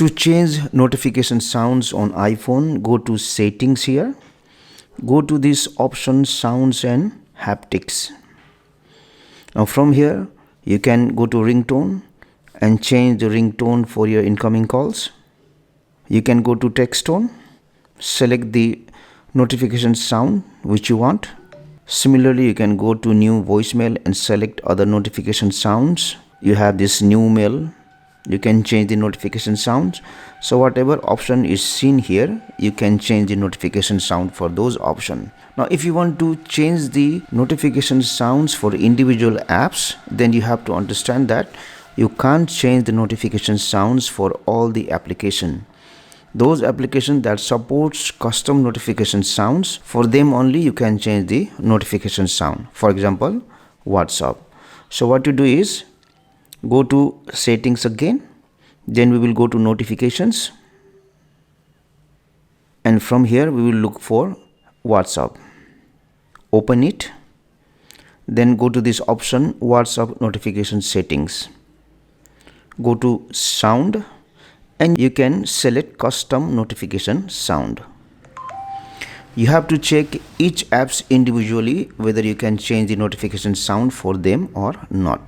To change notification sounds on iPhone, go to settings here. Go to this option sounds and haptics. Now from here you can go to ringtone and change the ringtone for your incoming calls. You can go to text tone, select the notification sound which you want. Similarly, you can go to new voicemail and select other notification sounds. You have this new mail. You can change the notification sounds. So whatever option is seen here, you can change the notification sound for those options. Now if you want to change the notification sounds for individual apps, then you have to understand that you can't change the notification sounds for all the application. Those applications that supports custom notification sounds, for them only you can change the notification sound. For example, WhatsApp. So what you do is go to settings again, then we will go to notifications, and from here we will look for WhatsApp. Open it, then go to this option WhatsApp notification settings. Go to sound and you can select custom notification sound. You have to check each apps individually whether you can change the notification sound for them or not.